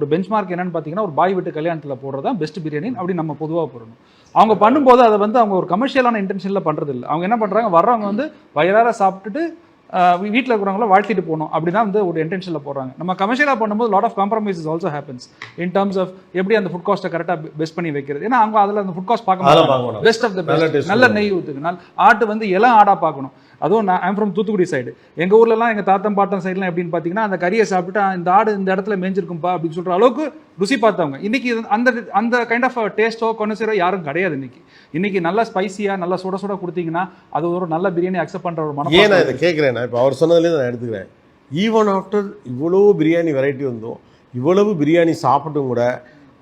ஒரு பெஞ்ச்மார்க் என்னன்னு பார்த்தீங்கன்னா, ஒரு பாய் வீட்டு கல்யாணத்தில் போடுறது தான் பெஸ்ட் பிரியாணி அப்படி நம்ம பொதுவாக போடணும். அவங்க பண்ணும்போது அதை வந்து அவங்க ஒரு கமர்ஷியலான இன்டென்ஷனில் பண்ணுறது இல்லை. அவங்க என்ன பண்ணுறாங்க, வர்றவங்க வந்து வயிறார சாப்பிட்டுட்டு வீட்டில் இருக்கிறவங்கள வாழ்த்திட்டு போகணும் அப்படி தான் வந்து ஒரு இன்டென்ஷனில் போடுறாங்க. நம்ம கமர்ஷியலாக பண்ணும்போது lot of compromises also happens in terms of எப்படி அந்த ஃபுட் காஸ்ட்டை கரெக்டாக பெஸ்ட் பண்ணி வைக்கிறது. ஏன்னா அவங்க அதில் அந்த ஃபுட் காஸ்ட் பார்க்க பெஸ்ட் ஆஃப் த பெஸ்ட், நல்ல நெய் ஊற்றுக்கு ஆட்டு வந்து இளம் ஆடாக பார்க்கணும். அதுவும் நான் ஐம் ஃப்ரம் தூத்துக்குடி சைடு. எங்கள் ஊர்லலாம் எங்கள் தாத்தம் பாட்டம் சைட்லாம் எப்படின்னு பார்த்தீங்கன்னா, அந்த கறியை சாப்பிட்டு இந்த ஆடு இந்த இடத்துல மேய்ஞ்சிருக்கும்பா அப்படின்னு சொல்கிற அளவுக்கு ருசி பார்த்தவங்க. இன்னைக்கு அந்த அந்த கைண்ட் ஆஃப் டேஸ்ட்டோ கொனசரோ யாரும் கிடையாது. இன்னைக்கு நல்லா ஸ்பைசியாக நல்லா சுட சுட கொடுத்தீங்கன்னா அது ஒரு நல்ல பிரியாணி அக்செப்ட் பண்ணுற ஒரு மனம். ஏன் நான் இதை கேட்குறேன், இப்போ அவர் சொன்னதுலேருந்து நான் எடுத்துக்கிறேன். ஈவன் ஆஃப்டர் இவ்வளோ பிரியாணி வெரைட்டி வந்தோம், இவ்வளவு பிரியாணி சாப்பிட்டும் கூட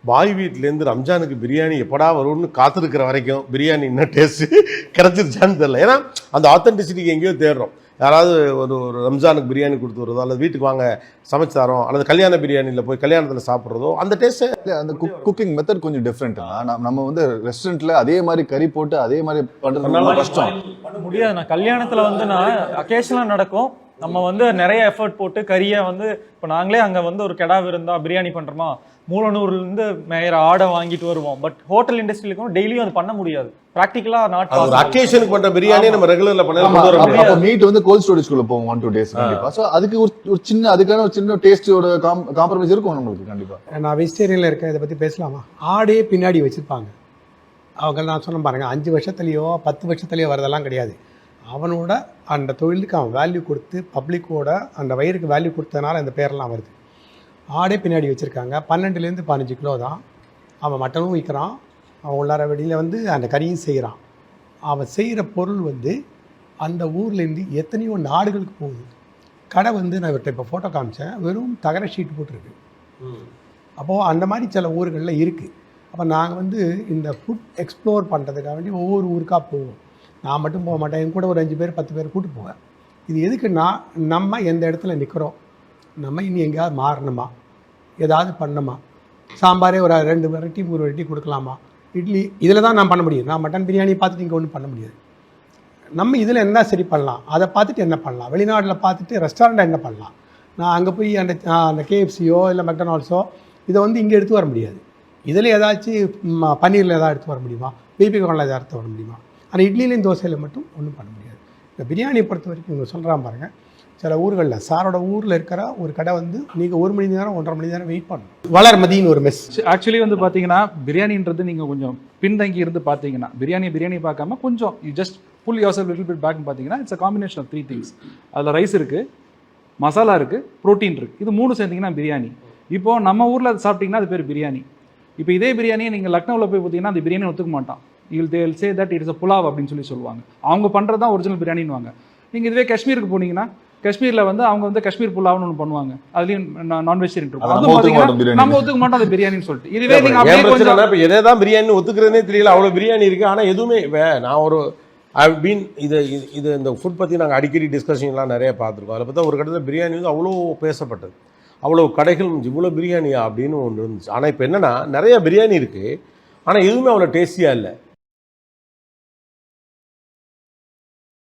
பாய் வீட்டிலேருந்து ரம்ஜானுக்கு பிரியாணி எப்படா வரும்னு காத்திருக்கிற வரைக்கும் பிரியாணி இன்னும் டேஸ்ட்டு கிடச்சிருச்சான்னு தெரியல. ஏன்னா அந்த ஆத்தென்டிசிட்டிக்கு எங்கேயோ தேடுறோம். யாராவது ஒரு ரம்ஜானுக்கு பிரியாணி கொடுத்து வருதோ, அல்லது வீட்டுக்கு வாங்க சமைச்சு தரோம், அல்லது கல்யாண பிரியாணியில் போய் கல்யாணத்தில் சாப்பிட்றதோ அந்த டேஸ்ட்டு. அந்த குக்கிங் மெத்தட் கொஞ்சம் டிஃப்ரெண்ட். நம்ம வந்து ரெஸ்டாரண்ட்டில் அதே மாதிரி கறி போட்டு அதே மாதிரி பண்ணுறது கஷ்டம், பண்ண முடியாது. நான் கல்யாணத்தில் வந்து நான் அக்கேஷனலாக நடக்கும், நம்ம வந்து நிறைய எஃபர்ட் போட்டு கறியை வந்து இப்போ நாங்களே அங்கே வந்து ஒரு கெடா விருந்தா பிரியாணி பண்ணுறோமா, மூலனூர்லேருந்து மேயர் ஆடை வாங்கிட்டு வருவோம். பட் ஹோட்டல் இண்டஸ்ட்ரியிலும் டெய்லியும் அது பண்ண முடியாது. ப்ராக்டிக்கலா நாட் ஒரு அக்கேஷனுக்கு பண்ற பிரியாணி நம்ம ரெகுலர்ல பண்ணலாம். மீட் வந்து கோல்ட் ஸ்டோரேஜ்க்குள்ள போகும் 1-2 days கண்டிப்பா. சோ அதுக்கு ஒரு சின்ன அதுக்கான ஒரு சின்ன டேஸ்டோட காம்ப்ரமைஸ் இருக்கும் உங்களுக்கு கண்டிப்பா. நான் வெஜிடேரியன்ல இருக்கேன், இதை பத்தி பேசலாமா? ஆடே பின்னாடி வச்சிருப்பாங்க அவங்க. நான் சொன்ன பாருங்க, 5 வருஷத்துலயோ 10 வருஷத்துலயோ வரதெல்லாம் கிடையாது. அவனோட அந்த தொழிலுக்கு அவன் வேல்யூ கொடுத்து பப்ளிக்கோட அந்த வயிறுக்கு வேல்யூ கொடுத்ததுனால அந்த பேரெல்லாம் வருது. ஆடே பின்னாடி வச்சுருக்காங்க. 12 to 15 கிலோ தான். அவன் மட்டனும் விற்கிறான், அவன் உள்ளார வெளியில் வந்து அந்த கறியும் செய்கிறான். அவன் செய்கிற பொருள் வந்து அந்த ஊர்லேருந்து எத்தனையோ நாடுகளுக்கு போகுது. கடை வந்து நான் இவர்கிட்ட இப்போ ஃபோட்டோ காமிச்சேன், வெறும் தகர ஷீட் போட்டிருக்கு. அப்போது அந்த மாதிரி சில ஊர்களில் இருக்குது. அப்போ நாங்கள் வந்து இந்த ஃபுட் எக்ஸ்ப்ளோர் பண்ணுறதுக்காக வேண்டி ஒவ்வொரு ஊருக்காக போவோம். நான் மட்டும் போக மாட்டேன், என் கூட ஒரு 5 பேர் 10 பேர் கூப்பிட்டு போவேன். இது எதுக்குன்னா, நம்ம எந்த இடத்துல நிற்கிறோம், நம்ம இனி எங்கேயாவது மாறணுமா, ஏதாவது பண்ணணுமா, சாம்பாரே ஒரு 2 வெரைட்டி 3 வெரைட்டி கொடுக்கலாமா, இட்லி இதில் தான் நான் பண்ண முடியும். நான் மட்டன் பிரியாணி பார்த்துட்டு இங்கே ஒன்றும் பண்ண முடியாது. நம்ம இதில் என்ன சரி பண்ணலாம், அதை பார்த்துட்டு என்ன பண்ணலாம், வெளிநாட்டில் பார்த்துட்டு ரெஸ்டாரண்ட்டாக என்ன பண்ணலாம். நான் அங்கே போய் அந்த கேஎஃப்சியோ இல்லை மெக்டனால்ட்ஸோ இதை வந்து இங்கே எடுத்து வர முடியாது. இதில் ஏதாச்சும் பன்னீரில் ஏதாவது எடுத்து வர முடியுமா, பிபி கார்னில் ஏதாவது எடுத்து வர முடியுமா. ஆனால் இட்லிலையும் தோசையில் மட்டும் ஒன்றும் பண்ண முடியாது. இந்த பிரியாணியை பொறுத்த வரைக்கும் இவங்க சொல்கிறான் பாருங்கள், சில ஊர்களில் சாரோட ஊரில் இருக்கிற ஒரு கடை வந்து நீங்கள் 1 மணி நேரம் 1.5 மணி நேரம் வெயிட் பண்ணணும். வளர்மதின்னு ஒரு மெஸ். ஆக்சுவலி வந்து பார்த்தீங்கன்னா பிரியாணின்றது நீங்கள் கொஞ்சம் பின்தங்கி இருந்து பார்த்தீங்கன்னா, பிரியாணி பார்க்காம கொஞ்சம் you just pull yourself little bit பேக்னு பார்த்தீங்கன்னா, it's a combination of 3 things. அதில் ரைஸ் இருக்குது, மசாலா இருக்குது, ப்ரோட்டீன் இருக்குது. இது 3 சேர்த்திங்கன்னா பிரியாணி. இப்போது நம்ம ஊரில் அது சாப்பிட்டிங்கன்னா அது பேர் பிரியாணி. இப்போ இதே பிரியாணியை நீங்கள் லக்னோவில் போய் பார்த்தீங்கன்னா அந்த பிரியாணி ஒத்துக்க மாட்டான். தேல் say that it is a pulao அப்படின்னு சொல்லுவாங்க. அவங்க பண்ணுறது தான் ஒரிஜினல் பிரியாணின்னு. நீங்கள் இதுவே காஷ்மீருக்கு போனீங்கன்னா, காஷ்மீரில் வந்து அவங்க வந்து காஷ்மீர் புலாவ்னு ஒன்று பண்ணுவாங்க, அதுலேயும் நான் வெஜிடேரியன் இருக்கும். அது பார்த்தீங்கன்னா நம்ம ஒத்துக்க மாட்டோம் அது பிரியாணின்னு சொல்லிட்டு. இதுவே நீங்கள் இப்போ எதை தான் பிரியாணி ஒத்துக்கிறதுனே தெரியல, அவ்வளோ பிரியாணி இருக்குது. ஆனால் எதுவுமே நான் ஒரு இது இந்த ஃபுட் பற்றி நாங்கள் அடிக்கடி டிஸ்கஷன்லாம் நிறைய பார்த்துருக்கோம். அதில் பார்த்தா ஒரு கட்டத்தில் பிரியாணி வந்து அவ்வளோ பேசப்பட்டது, அவ்வளோ கடைகள் இவ்வளோ பிரியாணியா அப்படின்னு ஒன்று இருந்துச்சு. ஆனால் இப்போ என்னென்னா நிறைய பிரியாணி இருக்குது, ஆனால் எதுவுமே அவ்வளோ டேஸ்டியாக இல்லை.